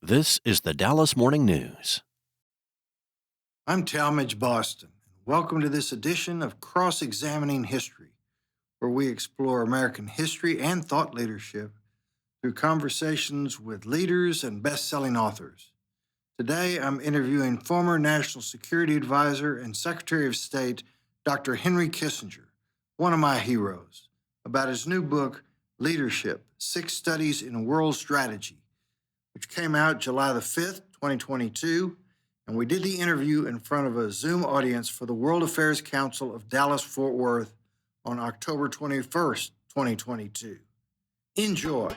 This is the Dallas Morning News. I'm Talmadge Boston. Welcome to this edition of Cross-Examining History, where we explore American history and thought leadership through conversations with leaders and best-selling authors. Today, I'm interviewing former National Security Advisor and Secretary of State, Dr. Henry Kissinger, one of my heroes, about his new book, Leadership: 6 Studies in World Strategy, which came out July the 5th, 2022, and we did the interview in front of a Zoom audience for the World Affairs Council of Dallas-Fort Worth on October 21st, 2022. Enjoy.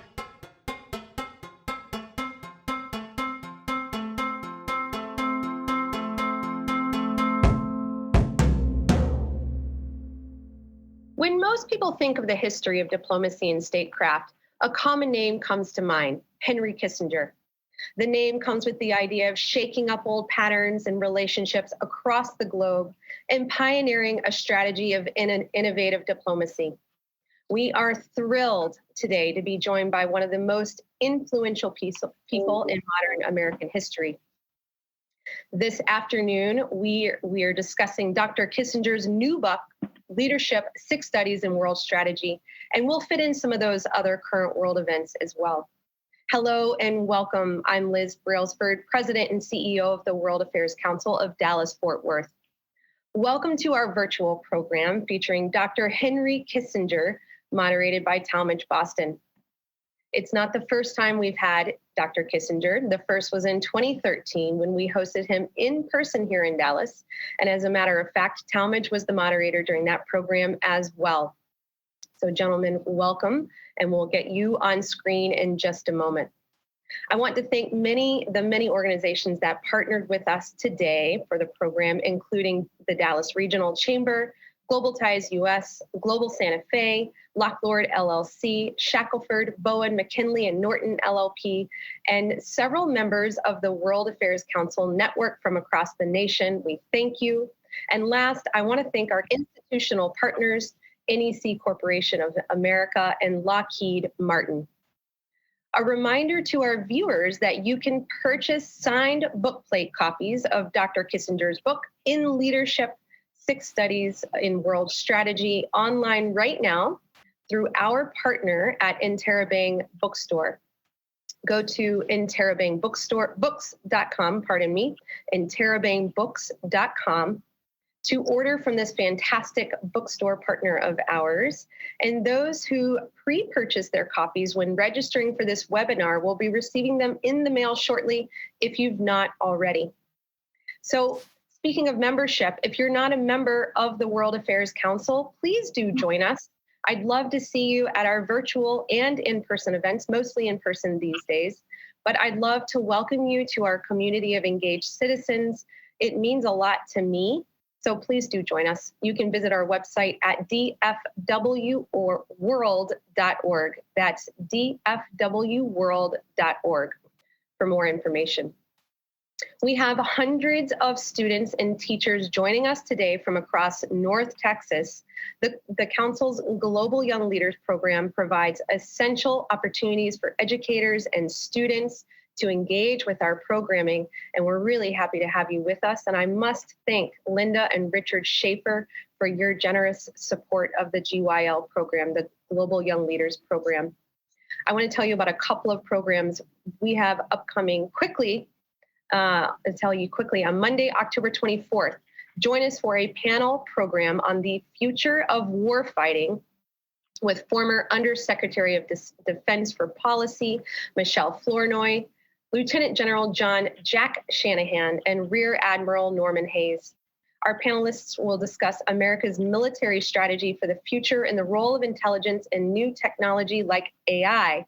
When most people think of the history of diplomacy and statecraft, a common name comes to mind: Henry Kissinger. The name comes with the idea of shaking up old patterns and relationships across the globe and pioneering a strategy of innovative diplomacy. We are thrilled today to be joined by one of the most influential people in modern American history. This afternoon, we are discussing Dr. Kissinger's new book, Leadership: 6 Studies in World Strategy, and we'll fit in some of those other current world events as well. Hello and welcome. I'm Liz Brailsford, President and CEO of the World Affairs Council of Dallas-Fort Worth. Welcome to our virtual program featuring Dr. Henry Kissinger, moderated by Talmadge Boston. It's not the first time we've had Dr. Kissinger. The first was in 2013 when we hosted him in person here in Dallas. And as a matter of fact, Talmadge was the moderator during that program as well. So gentlemen, welcome, and we'll get you on screen in just a moment. I want to thank the many organizations that partnered with us today for the program, including the Dallas Regional Chamber, Global Ties US, Global Santa Fe, Locklord LLC, Shackelford, Bowen, McKinley, and Norton LLP, and several members of the World Affairs Council network from across the nation. We thank you. And last, I want to thank our institutional partners, NEC Corporation of America and Lockheed Martin. A reminder to our viewers that you can purchase signed bookplate copies of Dr. Kissinger's book, In Leadership: 6 Studies in World Strategy, online right now through our partner at Interabang Bookstore. Go to interabangbooks.com, interabangbooks.com, to order from this fantastic bookstore partner of ours. And those who pre-purchase their copies when registering for this webinar will be receiving them in the mail shortly if you've not already. So speaking of membership, if you're not a member of the World Affairs Council, please do join us. I'd love to see you at our virtual and in-person events, mostly in person these days. But I'd love to welcome you to our community of engaged citizens. It means a lot to me. So please do join us. You can visit our website at dfwworld.org. That's dfwworld.org for more information. We have hundreds of students and teachers joining us today from across North Texas. The Council's Global Young Leaders Program provides essential opportunities for educators and students to engage with our programming, and we're really happy to have you with us. And I must thank Linda and Richard Schaefer for your generous support of the GYL program, the Global Young Leaders Program. I want to tell you about a couple of programs we have upcoming quickly. I'll tell you quickly, on Monday, October 24th, join us for a panel program on the future of warfighting with former Undersecretary of Defense for Policy, Michelle Flournoy, Lieutenant General Jack Shanahan, and Rear Admiral Norman Hayes. Our panelists will discuss America's military strategy for the future and the role of intelligence in new technology like AI.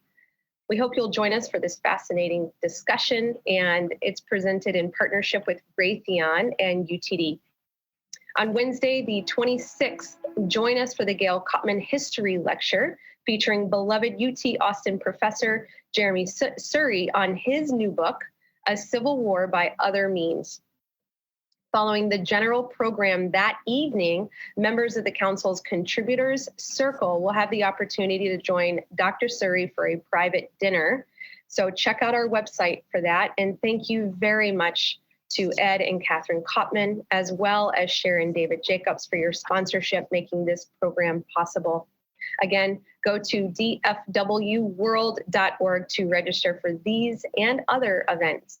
We hope you'll join us for this fascinating discussion, and it's presented in partnership with Raytheon and UTD. On Wednesday, the 26th, join us for the Gail Kottman History Lecture, featuring beloved UT Austin professor Jeremy Surrey on his new book, A Civil War by Other Means. Following the general program that evening, members of the Council's Contributors Circle will have the opportunity to join Dr. Surrey for a private dinner So check out our website for that. And thank you very much to Ed and Catherine Kopman, as well as Sharon David Jacobs for your sponsorship, making this program possible. Again, go to dfwworld.org to register for these and other events.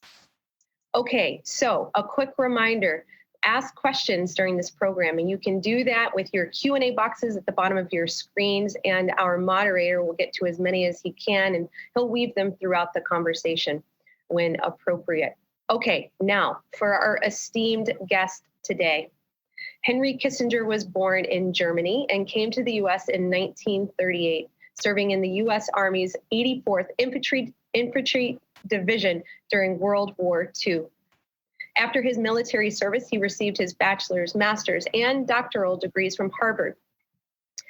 Okay, so a quick reminder, ask questions during this program, and you can do that with your Q&A boxes at the bottom of your screens, and our moderator will get to as many as he can, and he'll weave them throughout the conversation when appropriate. Okay, now for our esteemed guest today. Henry Kissinger was born in Germany and came to the U.S. in 1938, serving in the U.S. Army's 84th Infantry Division during World War II. After his military service, he received his bachelor's, master's, and doctoral degrees from Harvard,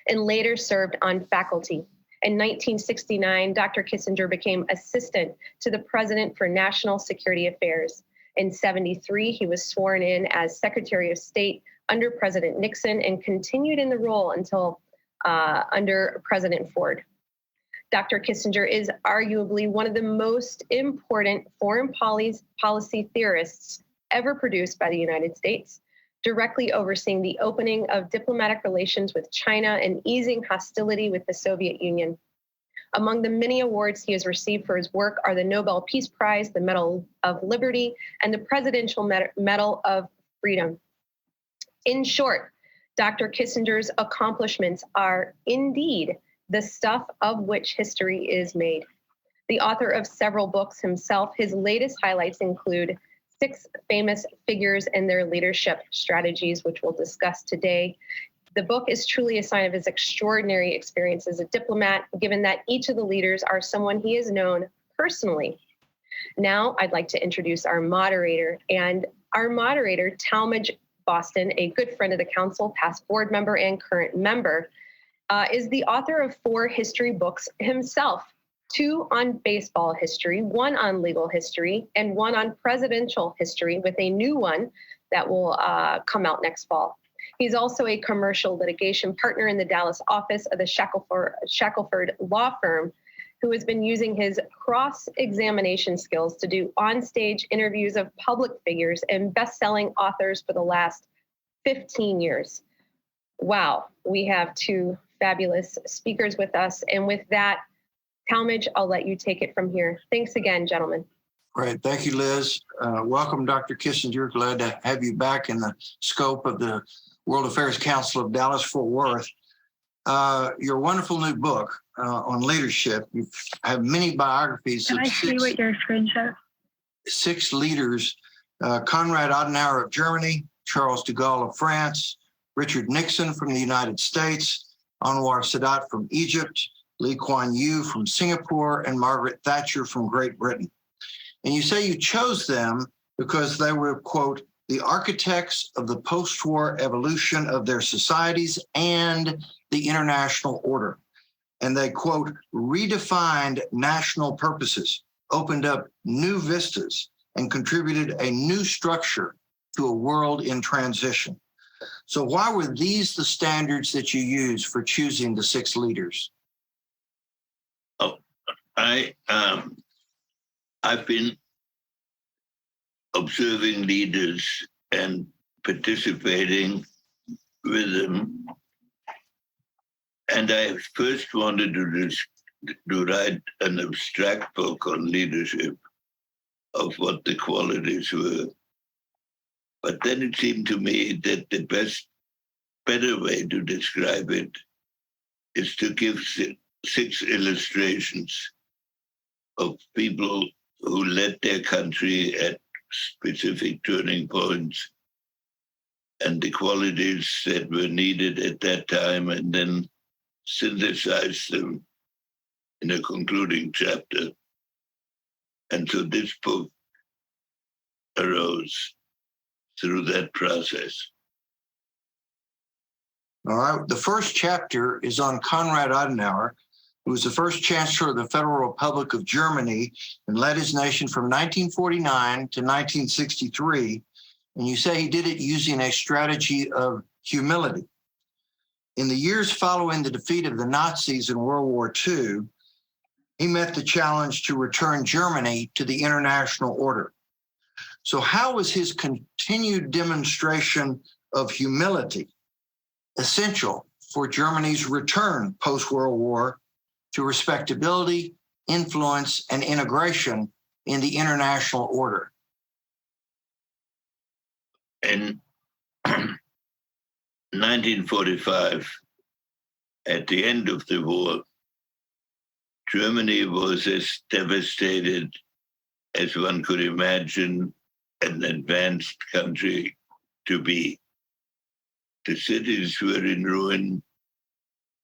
and later served on faculty. In 1969, Dr. Kissinger became assistant to the President for National Security Affairs. In 1973, he was sworn in as Secretary of State under President Nixon and continued in the role until under President Ford. Dr. Kissinger is arguably one of the most important foreign policy theorists ever produced by the United States, directly overseeing the opening of diplomatic relations with China and easing hostility with the Soviet Union. Among the many awards he has received for his work are the Nobel Peace Prize, the Medal of Liberty, and the Presidential Medal of Freedom. In short, Dr. Kissinger's accomplishments are indeed the stuff of which history is made. The author of several books himself, his latest highlights include 6 famous figures and their leadership strategies, which we'll discuss today. The book is truly a sign of his extraordinary experience as a diplomat, given that each of the leaders are someone he has known personally. Now, I'd like to introduce our moderator, Talmadge Boston, a good friend of the council, past board member and current member, is the author of 4 history books himself, 2 on baseball history, 1 on legal history, and 1 on presidential history, with a new one that will come out next fall. He's also a commercial litigation partner in the Dallas office of the Shackelford Law Firm, who has been using his cross-examination skills to do on-stage interviews of public figures and best-selling authors for the last 15 years. Wow, we have 2 fabulous speakers with us. And with that, Talmadge, I'll let you take it from here. Thanks again, gentlemen. Great. Thank you, Liz. Welcome, Dr. Kissinger. Glad to have you back in the scope of the World Affairs Council of Dallas-Fort Worth. Your wonderful new book on leadership. You have many biographies. Can I see what your screen shows? 6 leaders, Konrad Adenauer of Germany, Charles de Gaulle of France, Richard Nixon from the United States, Anwar Sadat from Egypt, Lee Kuan Yew from Singapore, and Margaret Thatcher from Great Britain. And you say you chose them because they were, quote, the architects of the post-war evolution of their societies and the international order. And they, quote, redefined national purposes, opened up new vistas, and contributed a new structure to a world in transition. So why were these the standards that you use for choosing the 6 leaders? Oh, I've been observing leaders and participating with them. And I first wanted to write an abstract book on leadership of what the qualities were. But then it seemed to me that the better way to describe it is to give 6 illustrations of people who led their country at specific turning points and the qualities that were needed at that time, and then synthesize them in a concluding chapter. And so this book arose through that process. All right. The first chapter is on Konrad Adenauer, who was the first chancellor of the Federal Republic of Germany and led his nation from 1949 to 1963. And you say he did it using a strategy of humility. In the years following the defeat of the Nazis in World War II, he met the challenge to return Germany to the international order. So, how was his continued demonstration of humility essential for Germany's return post-World War to respectability, influence, and integration in the international order? In 1945, at the end of the war, Germany was as devastated as one could imagine an advanced country to be. The cities were in ruin.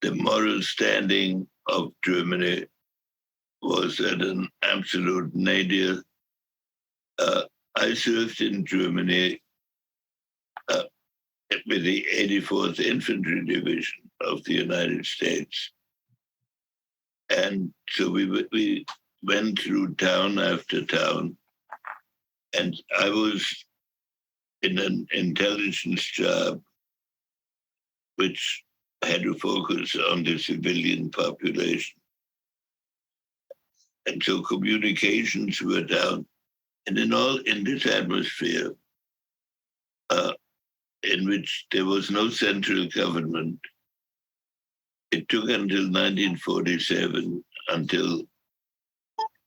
The moral standing of Germany was at an absolute nadir. I served in Germany uh, with the 84th Infantry Division of the United States. And so we went through town after town, and I was in an intelligence job which had to focus on the civilian population. And so communications were down. And in this atmosphere, in which there was no central government, it took until 1947 until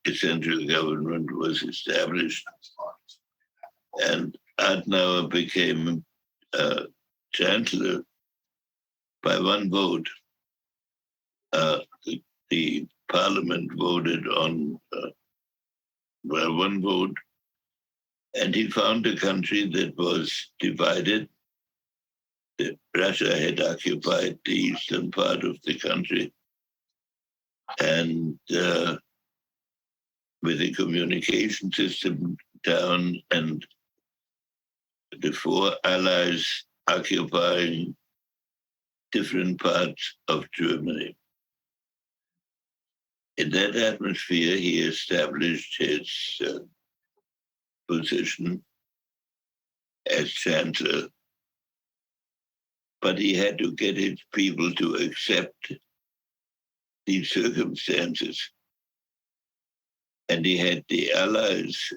a central government was established. And Adenauer became chancellor by one vote. The parliament voted on by one vote, and he found a country that was divided. Russia had occupied the eastern part of the country, and with the communication system down and the four allies occupying different parts of Germany. In that atmosphere, he established his position as chancellor, but he had to get his people to accept these circumstances. And he had the allies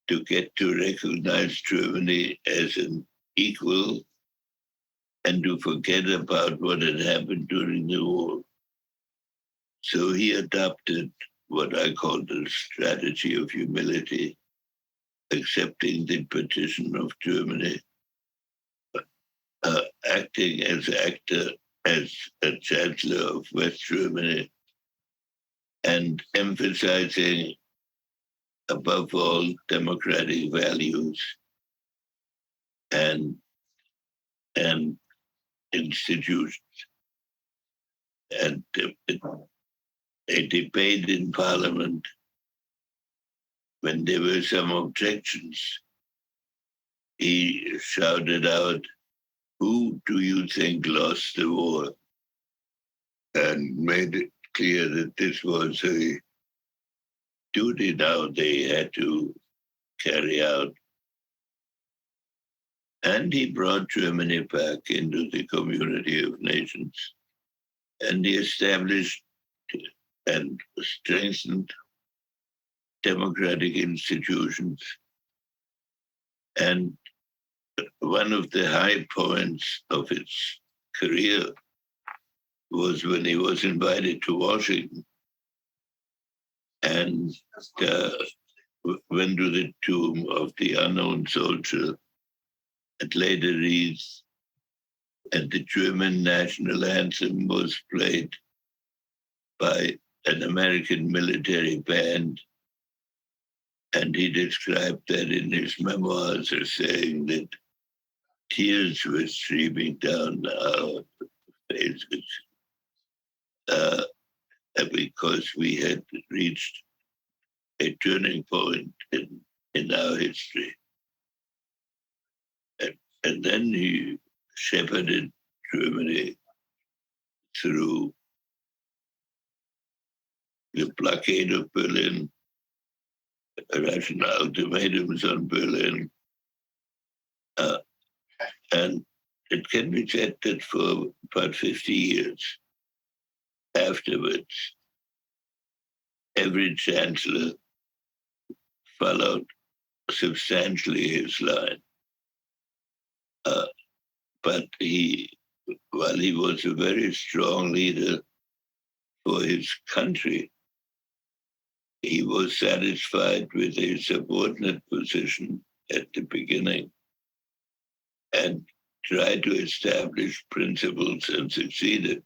to get to recognize Germany as an equal and to forget about what had happened during the war. So he adopted what I call the strategy of humility, accepting the partition of Germany, acting as a chancellor of West Germany, and emphasizing above all democratic values and institutions. And a debate in Parliament, when there were some objections, he shouted out, "Who do you think lost the war?" And made it clear that this was a duty now they had to carry out. And he brought Germany back into the community of nations. And he established and strengthened democratic institutions. And one of the high points of his career was when he was invited to Washington and went to the tomb of the unknown soldier and laid a wreath, and the German national anthem was played by an American military band. And he described that in his memoirs as saying that tears were streaming down our faces because we had reached a turning point in our history. And then he shepherded Germany through the blockade of Berlin, Russian ultimatums on Berlin. And it can be said that for about 50 years afterwards, every chancellor followed substantially his line. But while he was a very strong leader for his country, he was satisfied with a subordinate position at the beginning and tried to establish principles and succeeded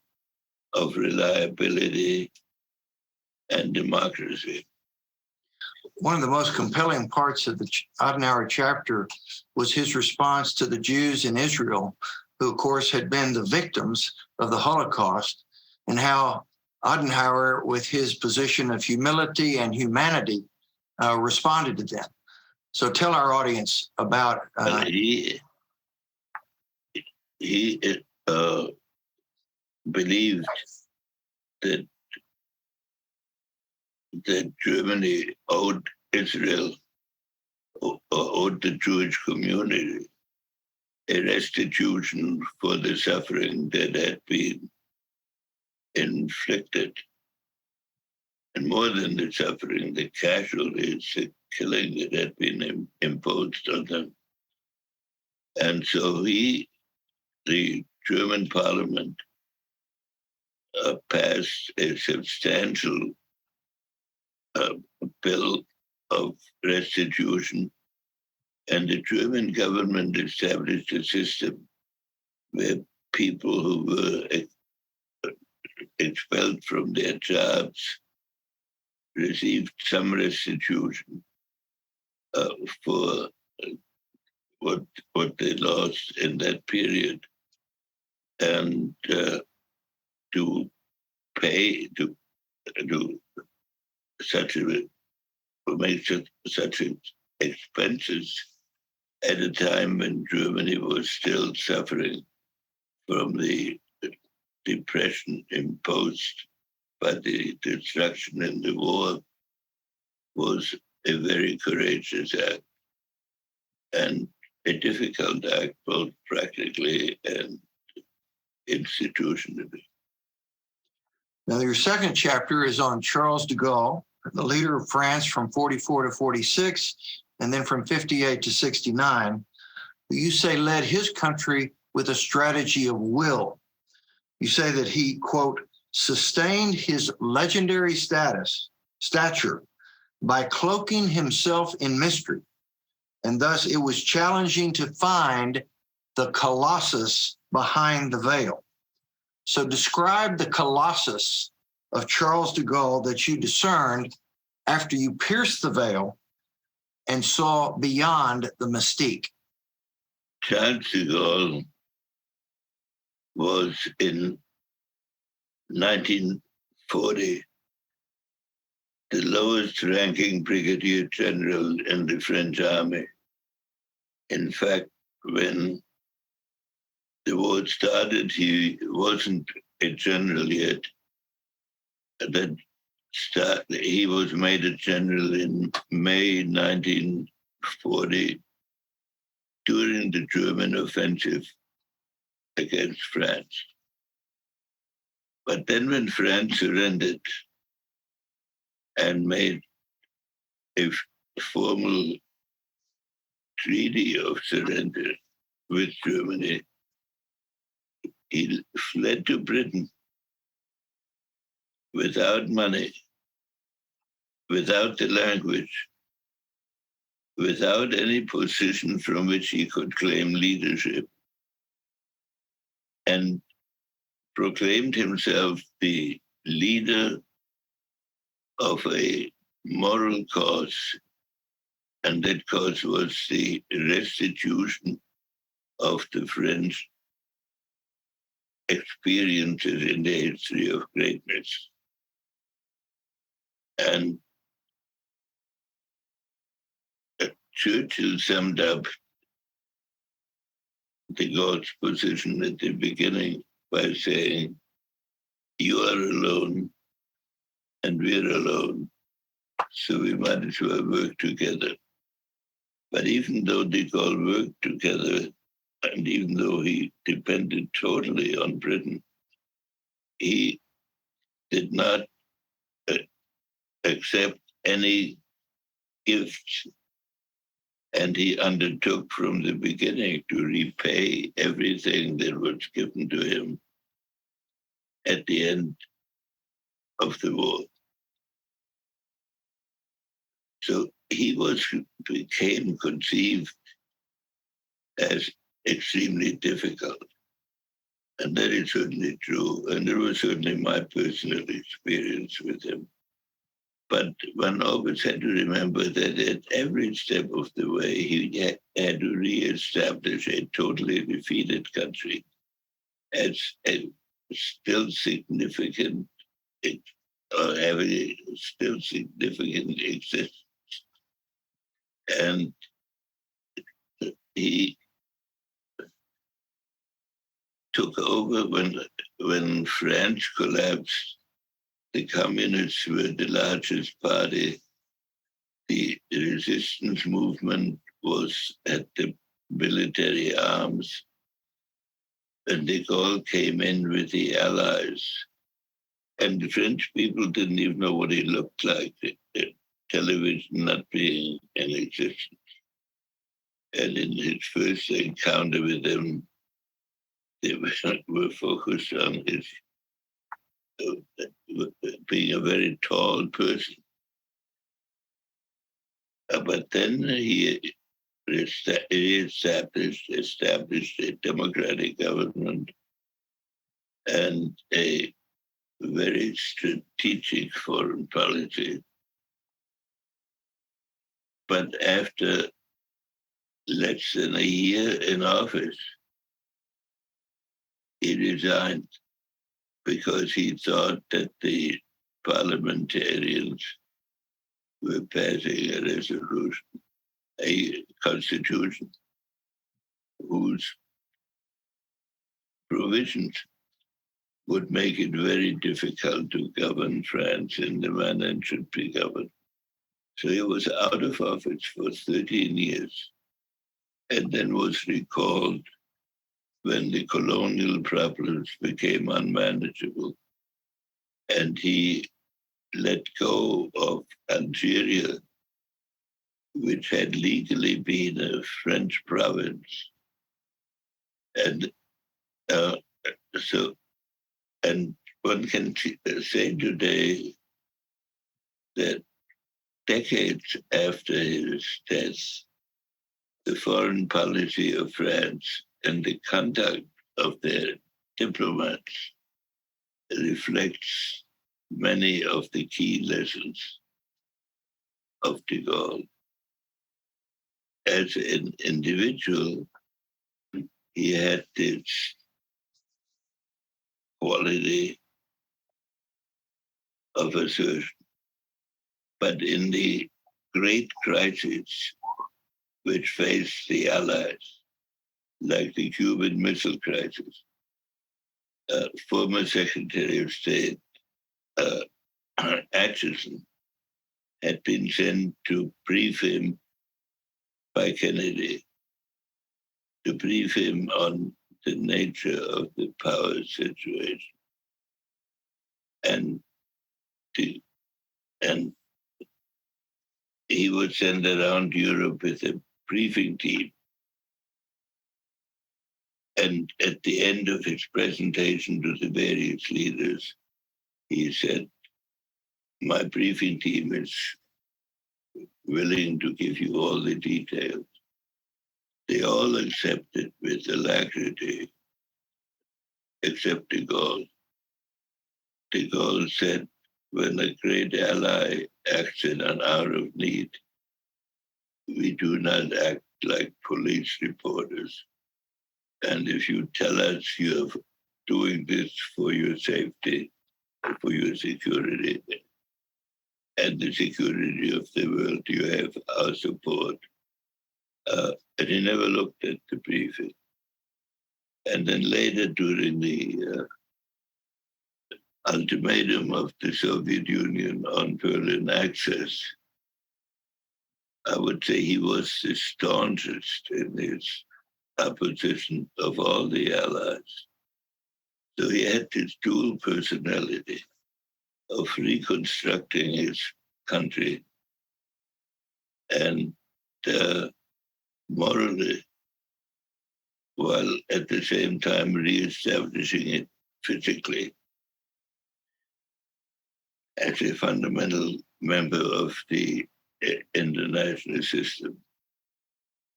of reliability and democracy. One of the most compelling parts of the Adenauer chapter was his response to the Jews in Israel, who, of course, had been the victims of the Holocaust, and how Adenauer, with his position of humility and humanity, responded to them. So tell our audience about... He believed that Germany owed Israel, or owed the Jewish community, a restitution for the suffering that had been inflicted. And more than the suffering, the casualties, the killing that had been imposed on them. And so the German parliament passed a substantial bill of restitution, and the German government established a system where people who were expelled from their jobs received some restitution for what they lost in that period, and to pay to make such expenses at a time when Germany was still suffering from the depression imposed by the destruction in the war, was a very courageous act and a difficult act, both practically and institutionally. Now, your second chapter is on Charles de Gaulle, the leader of France from 44 to 46, and then from 58 to 69, who you say led his country with a strategy of will. You say that he, quote, sustained his legendary stature by cloaking himself in mystery, and thus it was challenging to find the colossus behind the veil. So describe the colossus of Charles de Gaulle that you discerned after you pierced the veil and saw beyond the mystique. Charles de Gaulle was in 1940 the lowest ranking brigadier general in the French army. In fact, when the war started, he wasn't a general yet. He was made a general in May 1940 during the German offensive against France. But then when France surrendered and made a formal treaty of surrender with Germany, he fled to Britain without money, without the language, without any position from which he could claim leadership, and proclaimed himself the leader of a moral cause, and that cause was the restitution of the French experiences in the history of greatness. And Churchill summed up de Gaulle's position at the beginning by saying, "You are alone and we're alone, so we might as well work together." But even though de Gaulle worked together, and even though he depended totally on Britain, he did not accept any gift, and he undertook from the beginning to repay everything that was given to him at the end of the war. So he became conceived as extremely difficult. And that is certainly true. And it was certainly my personal experience with him. But one always had to remember that at every step of the way, he had to reestablish a totally defeated country as a still significant, having a still significant existence. And he took over when France collapsed. The communists were the largest party. The resistance movement was at the military arms, and de Gaulle came in with the Allies. And the French people didn't even know what he looked like, the television not being in existence. And in his first encounter with him, they were focused on his being a very tall person. But then he established a democratic government and a very strategic foreign policy. But after less than a year in office, he resigned because he thought that the parliamentarians were passing a resolution, a constitution, whose provisions would make it very difficult to govern France in the manner it should be governed. So he was out of office for 13 years and then was recalled when the colonial problems became unmanageable. And he let go of Algeria, which had legally been a French province. And so, and one can say today that decades after his death, the foreign policy of France and the conduct of their diplomats reflects many of the key lessons of de Gaulle. As an individual, he had this quality of assertion. But in the great crises which faced the Allies, like the Cuban Missile Crisis, former Secretary of State Atchison had been sent to brief him by Kennedy, to brief him on the nature of the power situation. And and he would send around Europe with a briefing team. And at the end of his presentation to the various leaders, he said, "My briefing team is willing to give you all the details." They all accepted with alacrity, except de Gaulle. De Gaulle said, "When a great ally acts in an hour of need, we do not act like police reporters. And if you tell us you're doing this for your safety, for your security, and the security of the world, you have our support." And he never looked at the briefing. And then later, during the ultimatum of the Soviet Union on Berlin access, I would say he was the staunchest in his opposition of all the Allies. So he had this dual personality of reconstructing his country and morally, while at the same time reestablishing it physically as a fundamental member of the international system.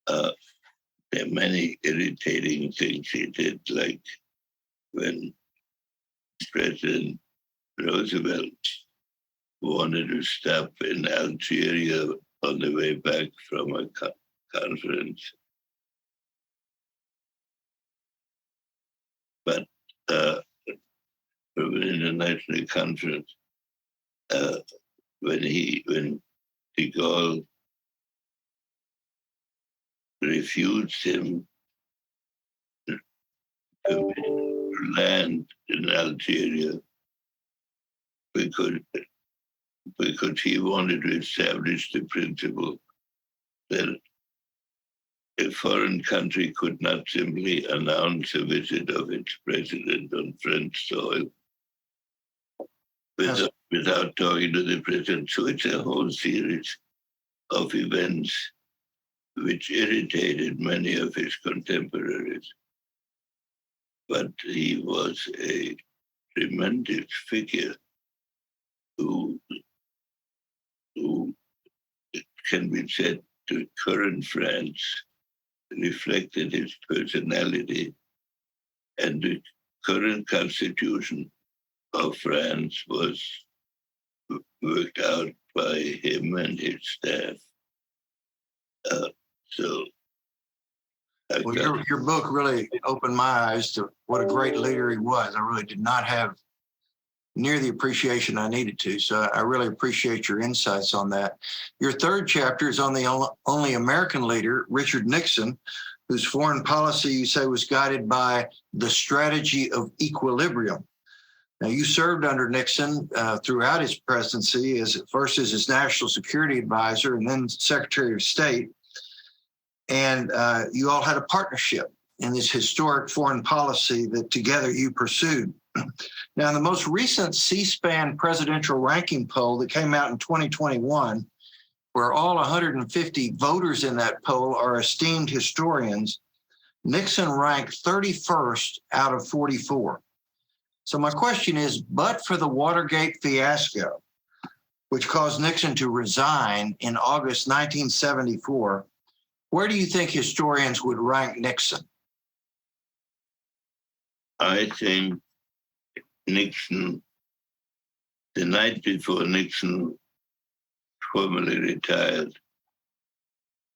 There are many irritating things he did, like when President Roosevelt wanted to stop in Algeria on the way back from a conference. But from an international conference, when de Gaulle refused him to land in Algeria because he wanted to establish the principle that a foreign country could not simply announce a visit of its president on French soil without talking to the president. So it's a whole series of events which irritated many of his contemporaries. But he was a tremendous figure who it can be said to current France reflected his personality, and the current constitution of France was worked out by him and his staff. So, well, your book really opened my eyes to what a great leader he was. I really did not have near the appreciation I needed to. So I really appreciate your insights on that. Your third chapter is on the only American leader, Richard Nixon, whose foreign policy, you say, was guided by the strategy of equilibrium. Now, you served under Nixon throughout his presidency, first as his national security advisor and then Secretary of State. And you all had a partnership in this historic foreign policy that together you pursued. Now, in the most recent C-SPAN presidential ranking poll that came out in 2021, where all 150 voters in that poll are esteemed historians, Nixon ranked 31st out of 44. So my question is, but for the Watergate fiasco, which caused Nixon to resign in August 1974, where do you think historians would rank Nixon? I think Nixon, the night before Nixon formally retired,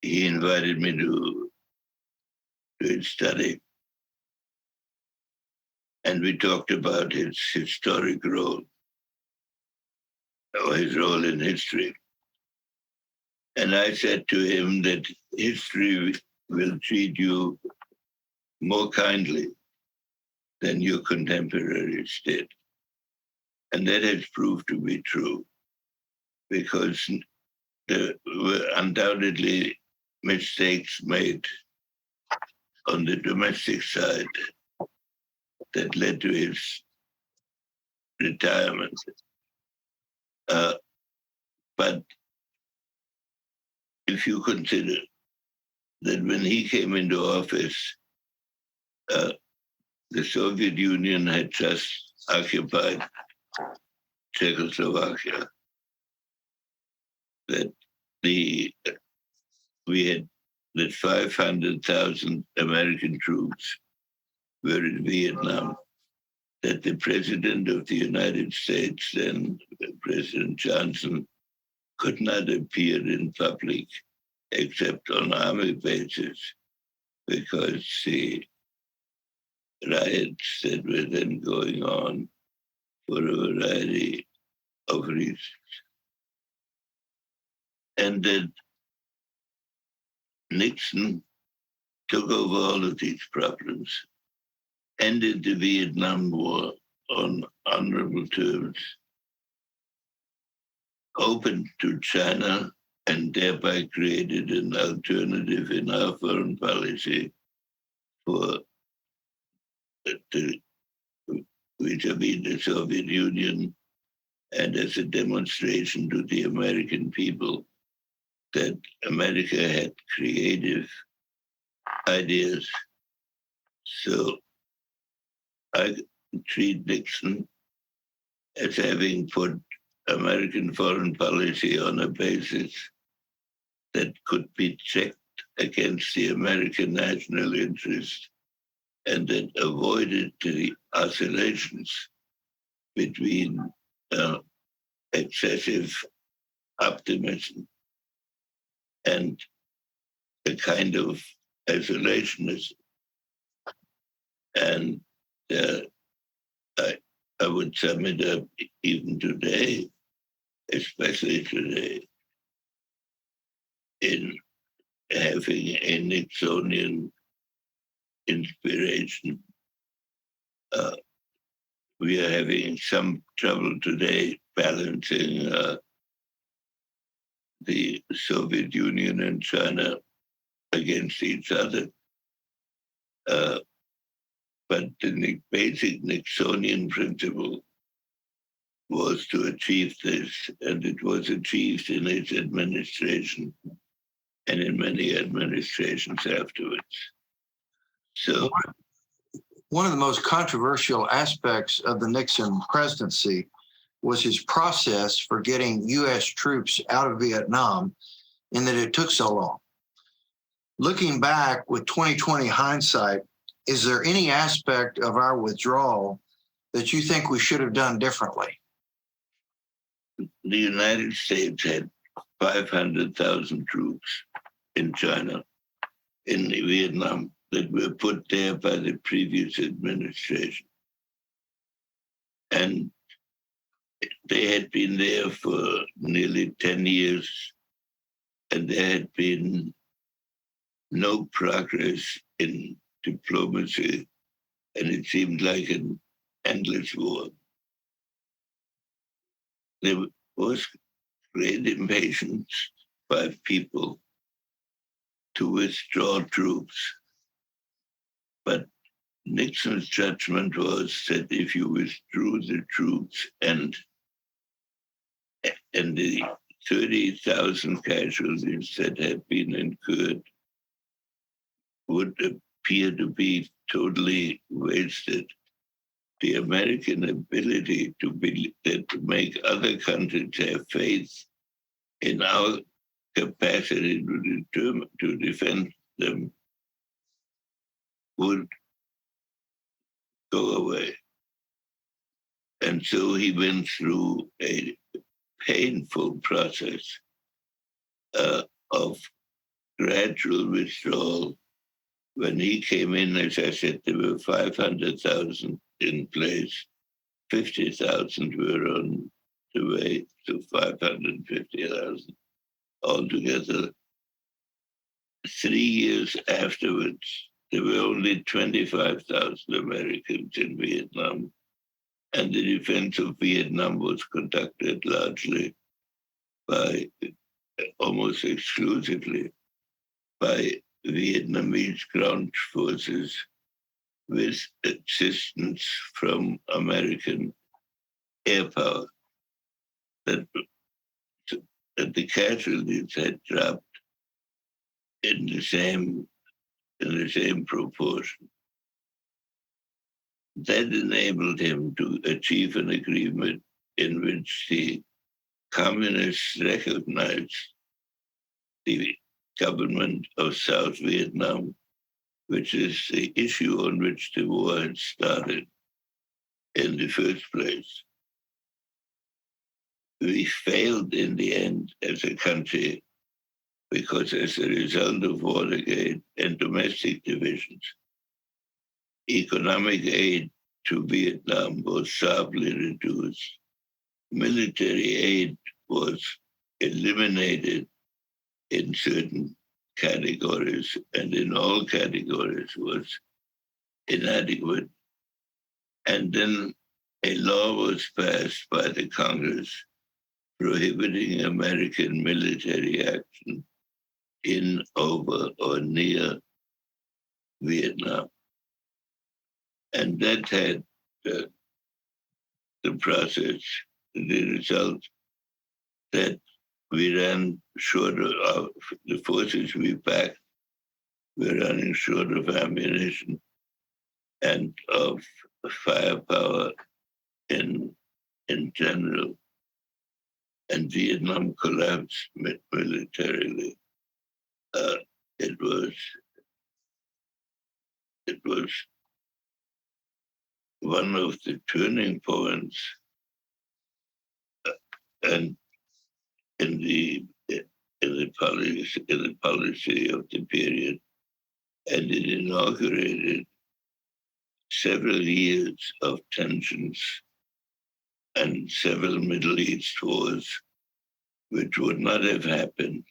he invited me to his study. And we talked about his historic role, or his role in history. And I said to him that history will treat you more kindly than your contemporaries did. And that has proved to be true, because there were undoubtedly mistakes made on the domestic side that led to his retirement. But if you consider that when he came into office, the Soviet Union had just occupied Czechoslovakia, that we had that 500,000 American troops were in Vietnam, that the President of the United States, then President Johnson, could not appear in public except on army bases because the riots that were then going on for a variety of reasons. And that Nixon took over all of these problems, ended the Vietnam War on honorable terms, opened to China, and thereby created an alternative in our foreign policy for vis-a-vis the Soviet Union and as a demonstration to the American people that America had creative ideas. So I treat Nixon as having put American foreign policy on a basis that could be checked against the American national interest and that avoided the oscillations between excessive optimism and a kind of isolationism. And uh, I would sum it up even today, especially today, in having a Nixonian inspiration. Uh, we are having some trouble today balancing the Soviet Union and China against each other. Uh, but the basic Nixonian principle was to achieve this, and it was achieved in his administration and in many administrations afterwards. So, One of the most controversial aspects of the Nixon presidency was his process for getting U.S. troops out of Vietnam, and that it took so long. Looking back with 2020 hindsight, is there any aspect of our withdrawal that you think we should have done differently? the United States had 500,000 troops in China, in Vietnam, that were put there by the previous administration. And they had been there for nearly 10 years, and there had been no progress in diplomacy, and it seemed like an endless war. There was great impatience by people to withdraw troops, but Nixon's judgment was that if you withdrew the troops and the 30,000 casualties that had been incurred would appear to be totally wasted. The American ability to make other countries have faith in our capacity to defend them would go away. And so he went through a painful process of gradual withdrawal. When he came in, as I said, there were 500,000 in place. 50,000 were on the way to 550,000 altogether. 3 years afterwards, there were only 25,000 Americans in Vietnam, and the defense of Vietnam was conducted largely almost exclusively by Vietnamese ground forces with assistance from American air power. That the casualties had dropped in the same proportion. That enabled him to achieve an agreement in which the communists recognized the government of South Vietnam, which is the issue on which the war had started in the first place. We failed in the end as a country because as a result of Watergate and domestic divisions, economic aid to Vietnam was sharply reduced. Military aid was eliminated in certain categories, and in all categories was inadequate. And then a law was passed by the Congress prohibiting American military action in, over, or near Vietnam. And that had the process the result that we ran short of the forces we backed. We're running short of ammunition and of firepower in general. And Vietnam collapsed militarily. Uh, it was one of the turning points, and in the policy of the period, and it inaugurated several years of tensions and several Middle East wars, which would not have happened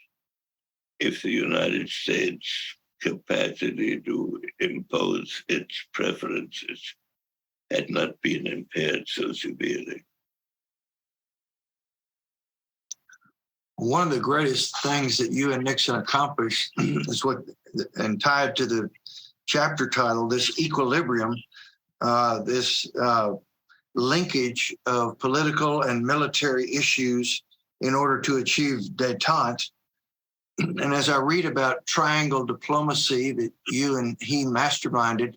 if the United States' capacity to impose its preferences had not been impaired so severely. One of the greatest things that you and Nixon accomplished is what, and tied to the chapter title, this equilibrium, this linkage of political and military issues in order to achieve détente. And as I read about triangle diplomacy that you and he masterminded,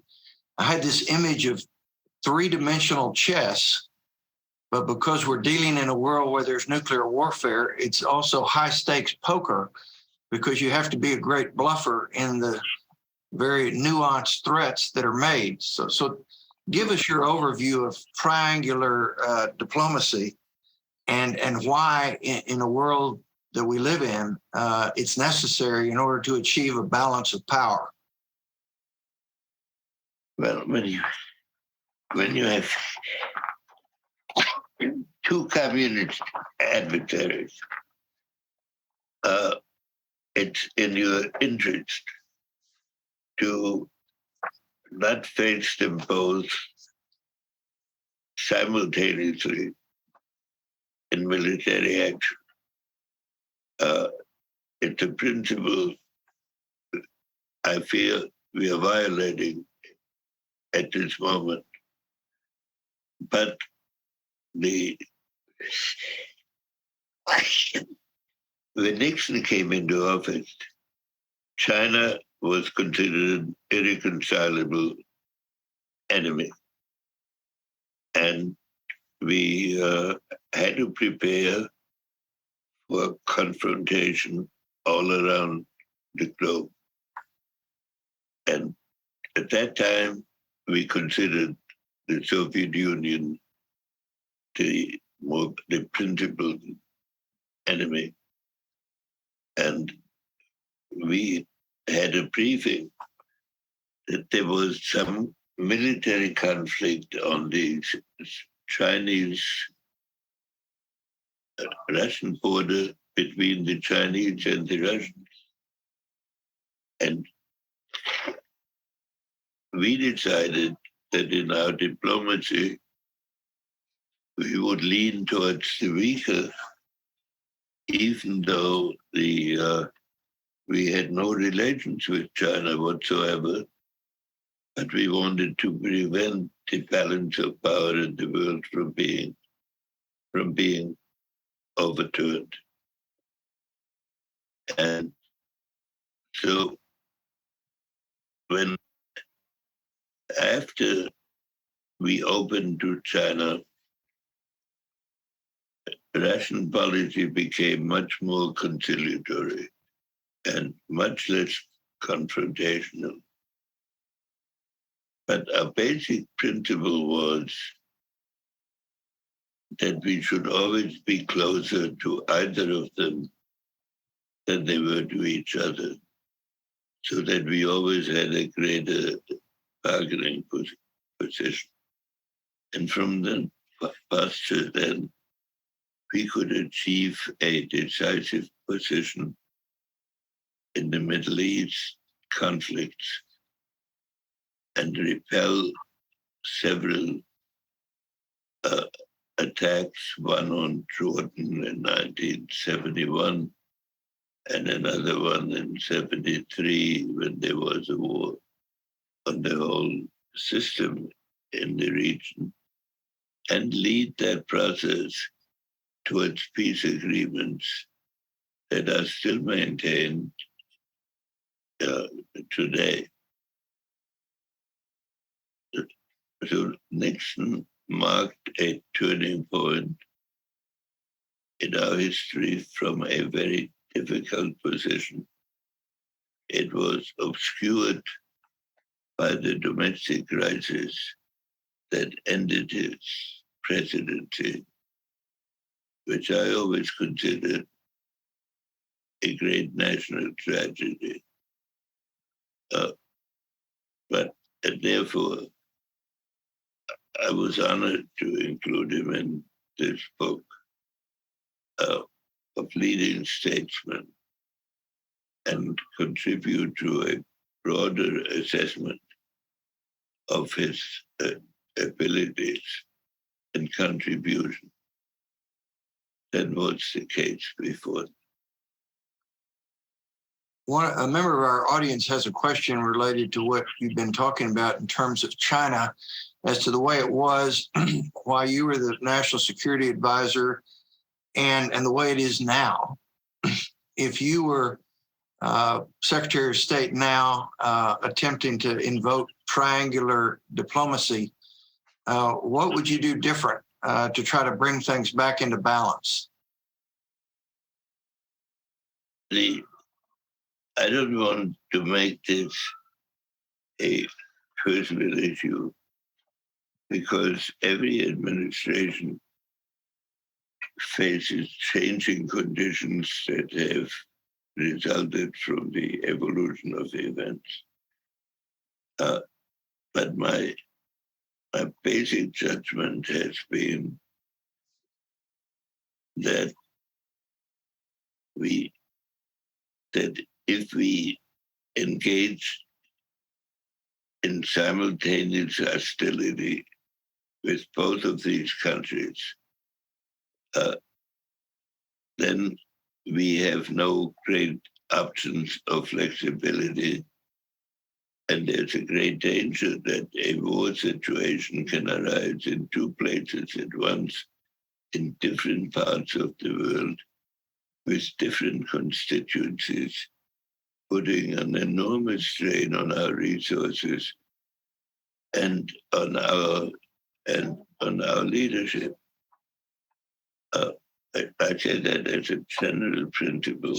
I had this image of three-dimensional chess, but because we're dealing in a world where there's nuclear warfare, it's also high-stakes poker, because you have to be a great bluffer in the very nuanced threats that are made. So give us your overview of triangular diplomacy and why in a world that we live in, it's necessary in order to achieve a balance of power. Well, when you have two communist adversaries, it's in your interest to not face them both simultaneously in military action. It's a principle I fear we are violating at this moment. But when Nixon came into office, China was considered an irreconcilable enemy. And we had to prepare for confrontation all around the globe. And at that time, we considered the Soviet Union the principal enemy. And we had a briefing that there was some military conflict on the Chinese Russian border between the Chinese and the Russians. And we decided that in our diplomacy, we would lean towards the weaker, even though we had no relations with China whatsoever, but we wanted to prevent the balance of power in the world from being overturned. And so after we opened to China, Russian policy became much more conciliatory and much less confrontational. But our basic principle was that we should always be closer to either of them than they were to each other, so that we always had a greater bargaining position. And from then posture, then we could achieve a decisive position in the Middle East conflicts and repel several attacks, one on Jordan in 1971 and another one in 73 when there was a war on the whole system in the region, and lead that process towards peace agreements that are still maintained today. So Nixon marked a turning point in our history from a very difficult position. It was obscured by the domestic crisis that ended his presidency, which I always considered a great national tragedy. But therefore, I was honored to include him in this book of leading statesmen and contribute to a broader assessment of his abilities and contribution than was the case before. A member of our audience has a question related to what you've been talking about in terms of China, as to the way it was while you were the national security advisor and the way it is now. If you were Secretary of State now attempting to invoke triangular diplomacy, what would you do different to try to bring things back into balance? I don't want to make this a personal issue, because every administration faces changing conditions that have resulted from the evolution of the events. But my basic judgment has been that if we engage in simultaneous hostility with both of these countries, then we have no great options of flexibility. And there's a great danger that a war situation can arise in two places at once, in different parts of the world, with different constituencies, putting an enormous strain on our resources and on our leadership. I say that as a general principle,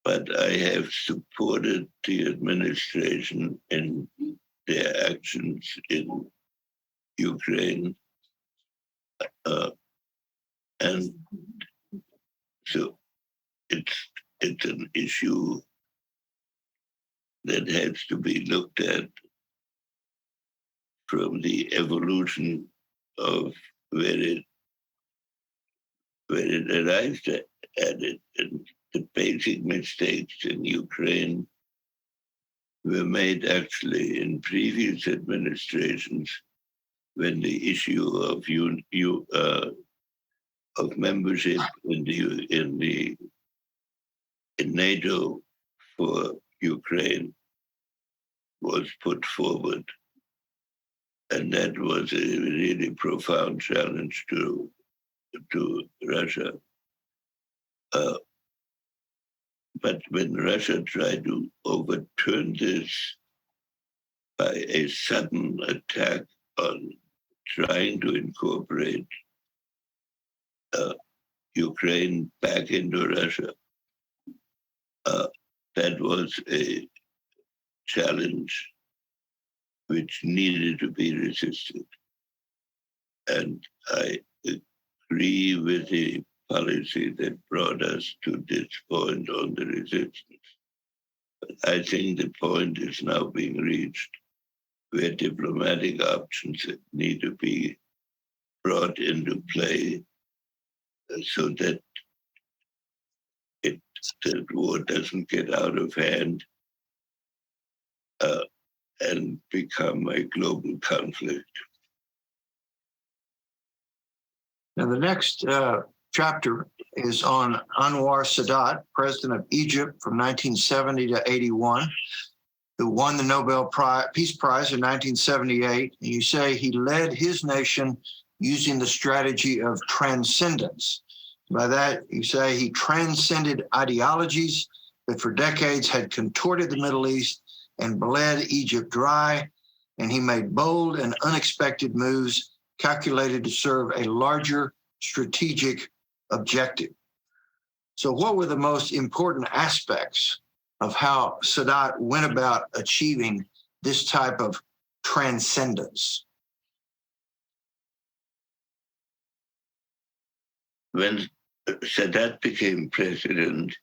but I have supported the administration in their actions in Ukraine. And so it's an issue that has to be looked at from the evolution of where it arrived at it. And the basic mistakes in Ukraine were made actually in previous administrations, when the issue of membership in NATO for Ukraine was put forward. And that was a really profound challenge to Russia. But when Russia tried to overturn this by a sudden attack on trying to incorporate Ukraine back into Russia, that was a challenge which needed to be resisted. And I agree with the policy that brought us to this point on the resistance. But I think the point is now being reached where diplomatic options need to be brought into play so that the war doesn't get out of hand and become a global conflict. Now, the next chapter is on Anwar Sadat, president of Egypt from 1970 to 81, who won the Nobel Peace Prize in 1978. And you say he led his nation using the strategy of transcendence. By that, you say he transcended ideologies that for decades had contorted the Middle East and bled Egypt dry, and he made bold and unexpected moves calculated to serve a larger strategic objective. So, what were the most important aspects of how Sadat went about achieving this type of transcendence? When Sadat became president,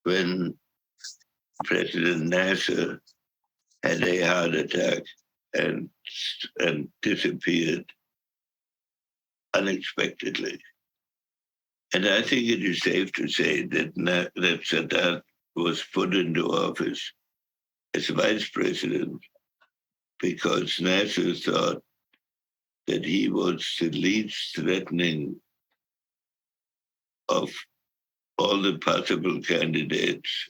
when President Nasser had a heart attack and disappeared unexpectedly. And I think it is safe to say that Sadat was put into office as vice president because Nasser thought that he was the least threatening of all the possible candidates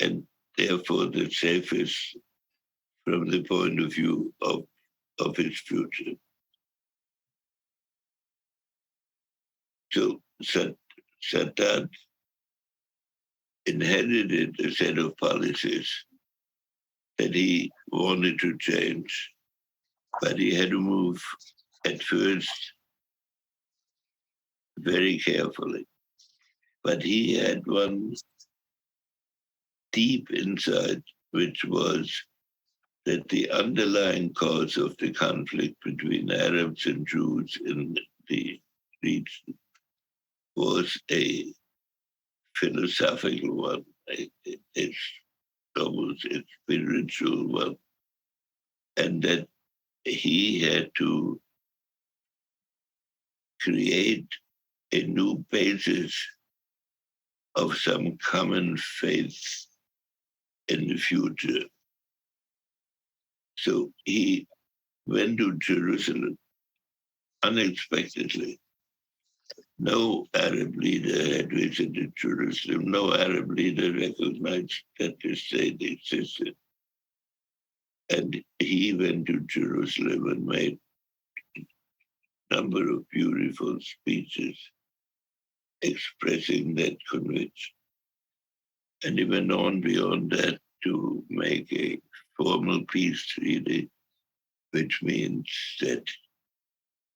and therefore the safest from the point of view of his future. So Sadat inherited a set of policies that he wanted to change, but he had to move at first very carefully. But he had one deep insight, which was that the underlying cause of the conflict between Arabs and Jews in the region was a philosophical one, it's almost a spiritual one, and that he had to create a new basis of some common faith in the future. So he went to Jerusalem unexpectedly. No Arab leader had visited Jerusalem. No Arab leader recognized that the state existed. And he went to Jerusalem and made a number of beautiful speeches expressing that conviction. And he went on beyond that to make a formal peace treaty, which means that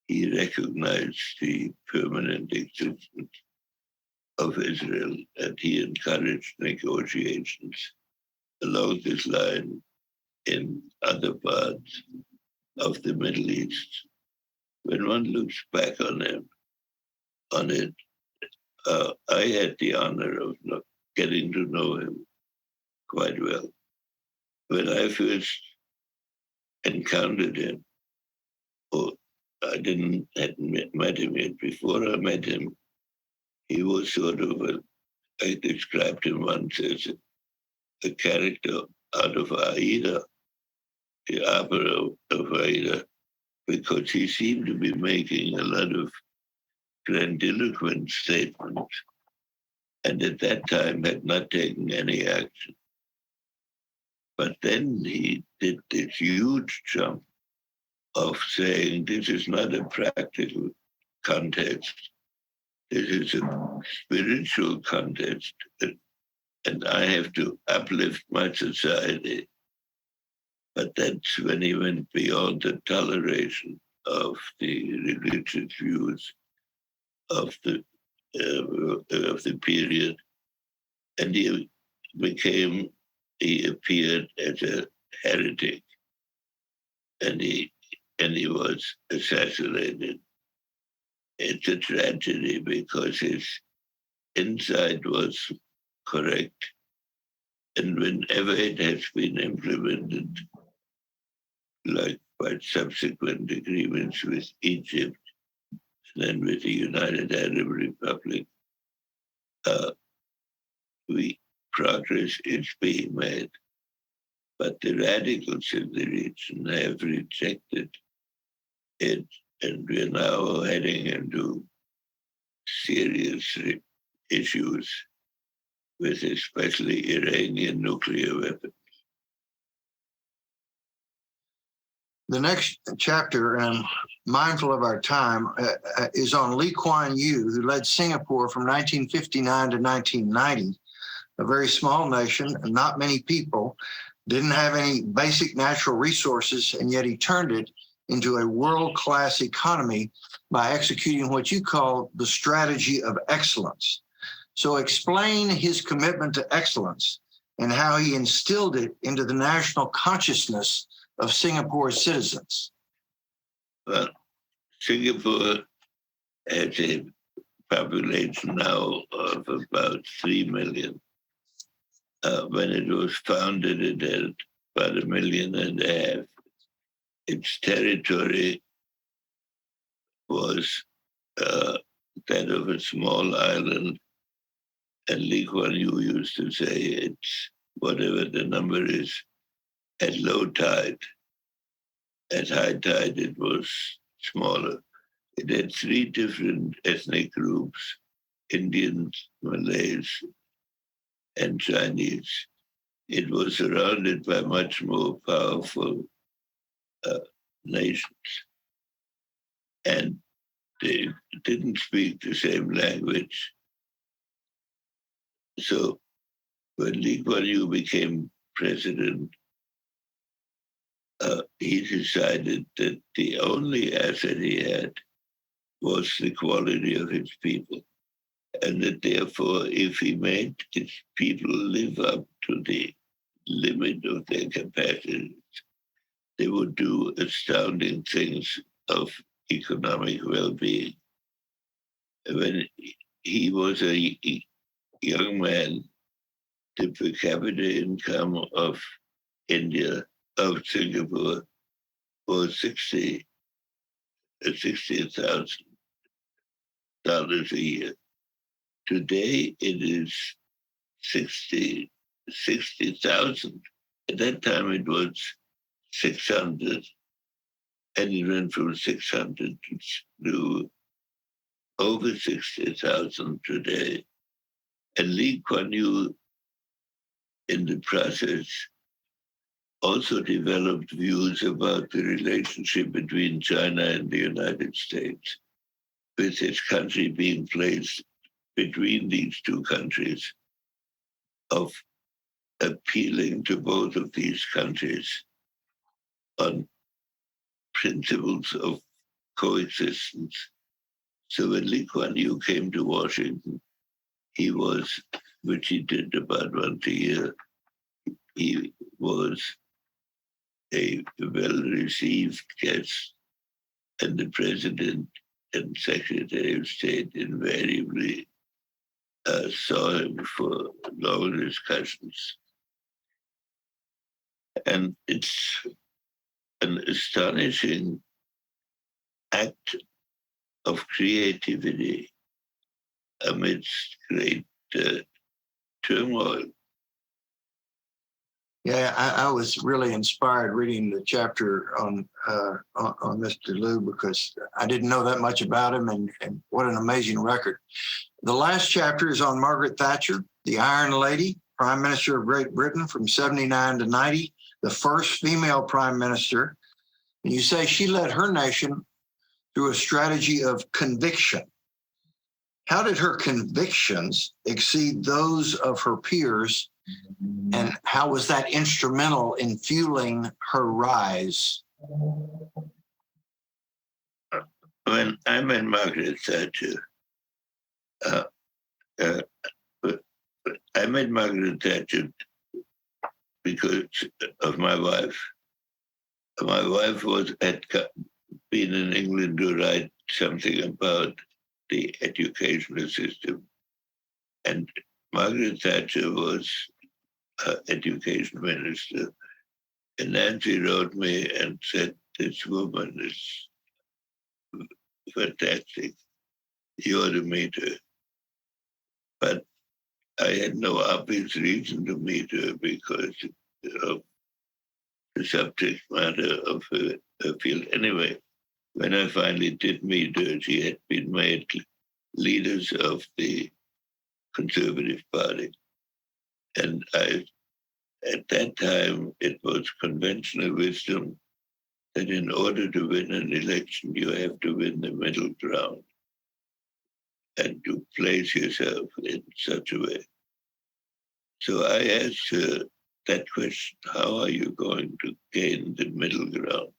he recognized the permanent existence of Israel and he encouraged negotiations along this line in other parts of the Middle East. When one looks back on it, I had the honor of getting to know him quite well. When I first encountered him, or hadn't met him yet. Before I met him, he was sort of I described him once as a character out of Aida, the opera of Aida, because he seemed to be making a lot of grandiloquent statements, and at that time had not taken any action. But then he did this huge jump of saying, this is not a practical context. This is a spiritual context, and I have to uplift my society. But that's when he went beyond the toleration of the religious views of the period, and he appeared as a heretic, and he was assassinated. It's a tragedy because his insight was correct, and whenever it has been implemented, like by subsequent agreements with Egypt and then with the United Arab Republic, progress is being made. But the radicals in the region have rejected it, and we're now heading into serious issues with especially Iranian nuclear weapons. The next chapter in mindful of our time, is on Lee Kuan Yew, who led Singapore from 1959 to 1990, a very small nation, and not many people, didn't have any basic natural resources, and yet he turned it into a world-class economy by executing what you call the strategy of excellence. So explain his commitment to excellence and how he instilled it into the national consciousness of Singapore's citizens. Well, Singapore has a population now of about 3 million. When it was founded, it had about 1.5 million. Its territory was that of a small island, and Lee Kuan Yew used to say it's whatever the number is at low tide. At high tide, it was smaller. It had 3 different ethnic groups: Indians, Malays, and Chinese. It was surrounded by much more powerful nations, and they didn't speak the same language. So when Lee Kuan Yew became president, he decided that the only asset he had was the quality of his people, and that therefore, if he made his people live up to the limit of their capacity, they would do astounding things of economic well-being. When he was a young man, the per capita income of Singapore, was $60,000 a year. Today, it is 60,000. At that time, it was 600, and it went from 600 to over 60,000 today. And Lee Kuan Yew, in the process, also developed views about the relationship between China and the United States, with his country being placed between these two countries, of appealing to both of these countries on principles of coexistence. So when Lee Kuan Yew came to Washington, he was, which he did about once a year, he was a well-received guest, and the president and secretary of state invariably saw him for long discussions. And it's an astonishing act of creativity amidst great turmoil. Yeah, I was really inspired reading the chapter on Mr. Liu, because I didn't know that much about him, and what an amazing record. The last chapter is on Margaret Thatcher, the Iron Lady, Prime Minister of Great Britain from 79 to 90, the first female prime minister. And you say she led her nation through a strategy of conviction. How did her convictions exceed those of her peers, and how was that instrumental in fueling her rise? When I met Margaret Thatcher, I met Margaret Thatcher because of my wife. My wife had been in England to write something about the educational system, and Margaret Thatcher was education minister. And Nancy wrote me and said, "This woman is fantastic. You ought to meet her." But I had no obvious reason to meet her because of the subject matter of her field. Anyway, when I finally did meet her, she had been made leaders of the Conservative Party. And at that time, it was conventional wisdom that in order to win an election, you have to win the middle ground and to place yourself in such a way. So I asked her that question, how are you going to gain the middle ground?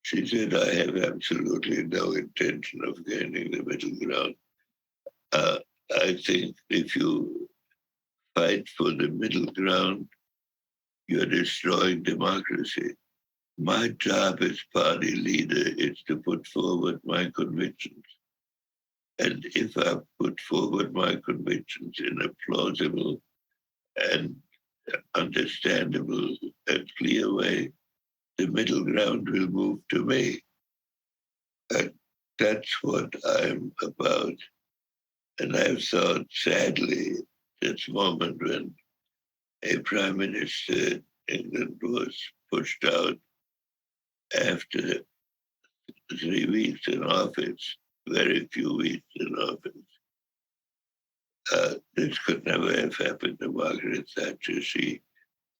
She said, I have absolutely no intention of gaining the middle ground. I think if you fight for the middle ground, you're destroying democracy. My job as party leader is to put forward my convictions. And if I put forward my convictions in a plausible and understandable and clear way, the middle ground will move to me. And that's what I'm about. And I've thought, sadly, this moment when a prime minister in England was pushed out after 3 weeks in office, very few weeks in office. This could never have happened to Margaret Thatcher.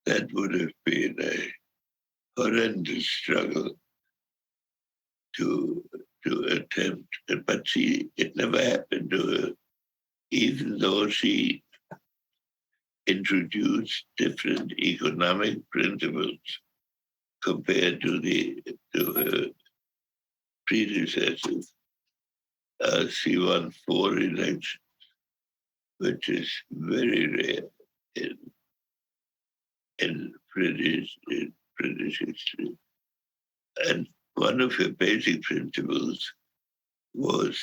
That would have been a horrendous struggle to attempt, but it never happened to her, even though she introduced different economic principles compared to her predecessors. She won 4 elections, which is very rare in British history. And one of her basic principles was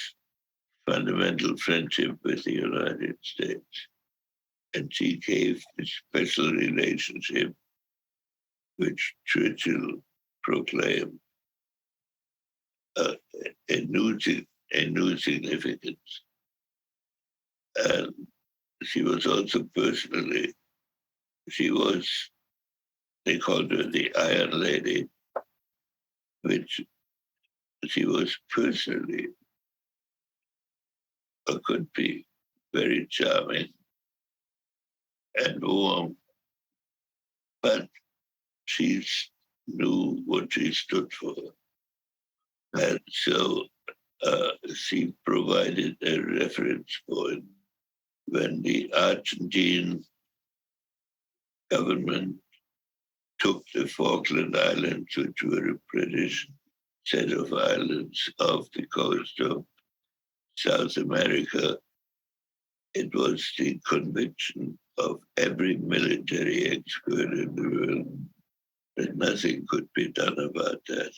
fundamental friendship with the United States. And she gave a special relationship, which Churchill proclaimed a new significance. And she was also personally, they called her the Iron Lady, which she was personally, or could be, very charming and warm, but she knew what she stood for. And so she provided a reference point when the Argentine government took the Falkland Islands, which were a British set of islands off the coast of South America. It was the conviction of every military expert in the world that nothing could be done about that.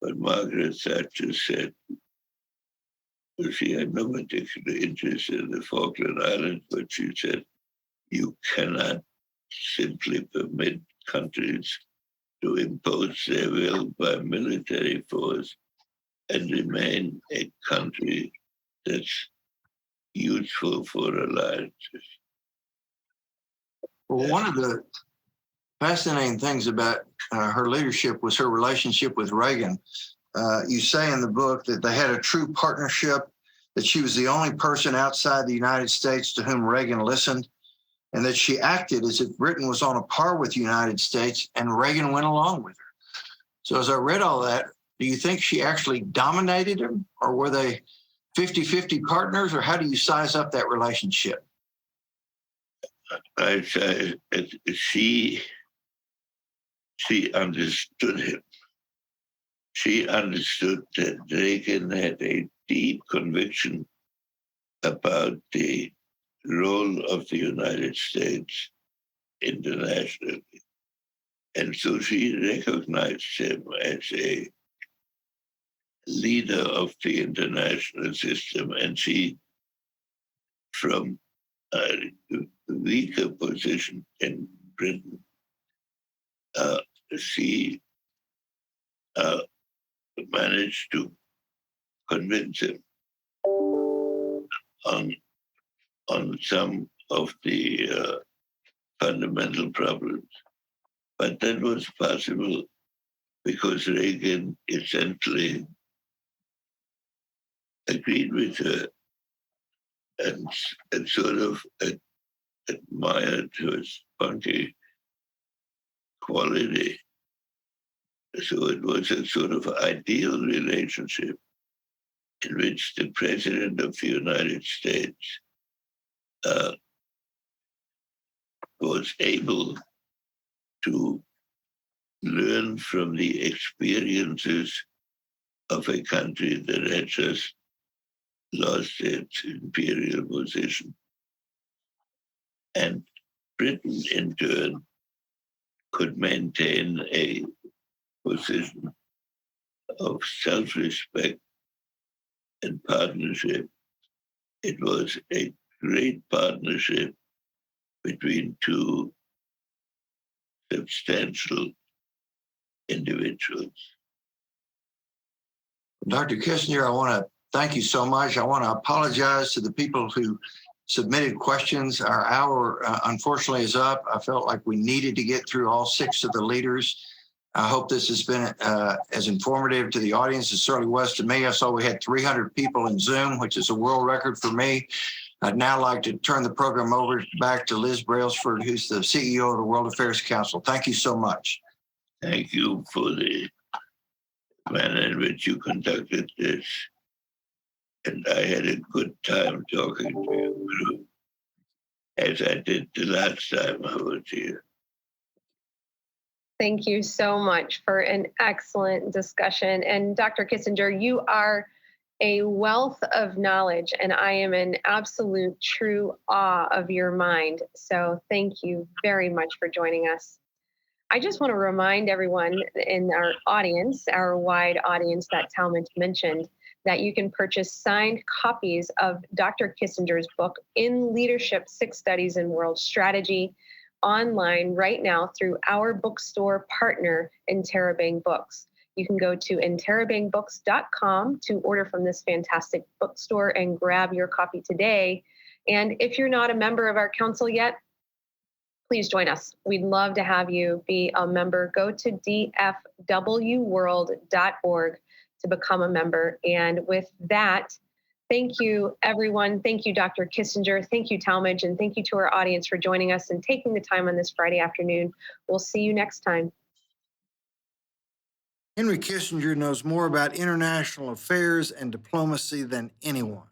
But Margaret Thatcher said she had no particular interest in the Falkland Islands, but she said, you cannot simply permit countries to impose their will by military force and remain a country that's useful for alliances. Well, one of the fascinating things about her leadership was her relationship with Reagan. You say in the book that they had a true partnership, that she was the only person outside the United States to whom Reagan listened, and that she acted as if Britain was on a par with the United States, and Reagan went along with her. So as I read all that, do you think she actually dominated him, or were they 50-50 partners, or how do you size up that relationship? I say she understood him. She understood that Reagan had a deep conviction about the role of the United States internationally. And so she recognized him as a leader of the international system. And she, from a weaker position in Britain, she managed to convince him on some of the fundamental problems. But that was possible because Reagan essentially agreed with her and sort of admired her spunky quality. So it was a sort of ideal relationship in which the President of the United States uh, was able to learn from the experiences of a country that had just lost its imperial position. And Britain, in turn, could maintain a position of self respect and partnership. It was a great partnership between two substantial individuals. Dr. Kissinger, I want to thank you so much. I want to apologize to the people who submitted questions. Our hour, unfortunately, is up. I felt like we needed to get through all 6 of the leaders. I hope this has been as informative to the audience as it certainly was to me. I saw we had 300 people in Zoom, which is a world record for me. I'd now like to turn the program over back to Liz Brailsford, who's the CEO of the World Affairs Council. Thank you so much. Thank you for the manner in which you conducted this. And I had a good time talking to you, as I did the last time I was here. Thank you so much for an excellent discussion. And Dr. Kissinger, you are a wealth of knowledge, and I am in absolute true awe of your mind. So thank you very much for joining us. I just want to remind everyone in our audience, our wide audience that Talmadge mentioned, that you can purchase signed copies of Dr. Kissinger's book, In Leadership, 6 Studies in World Strategy, online right now through our bookstore partner, Interabang Books. You can go to interabangbooks.com to order from this fantastic bookstore and grab your copy today. And if you're not a member of our council yet, please join us. We'd love to have you be a member. Go to dfwworld.org to become a member. And with that, thank you, everyone. Thank you, Dr. Kissinger. Thank you, Talmadge. And thank you to our audience for joining us and taking the time on this Friday afternoon. We'll see you next time. Henry Kissinger knows more about international affairs and diplomacy than anyone.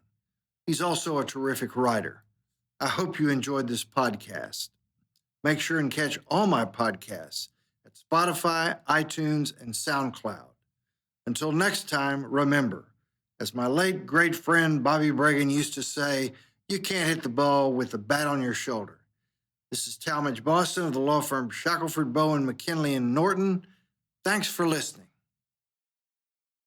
He's also a terrific writer. I hope you enjoyed this podcast. Make sure and catch all my podcasts at Spotify, iTunes, and SoundCloud. Until next time, remember, as my late great friend Bobby Bregan used to say, you can't hit the ball with the bat on your shoulder. This is Talmadge Boston of the law firm Shackelford, Bowen, McKinley, and Norton. Thanks for listening.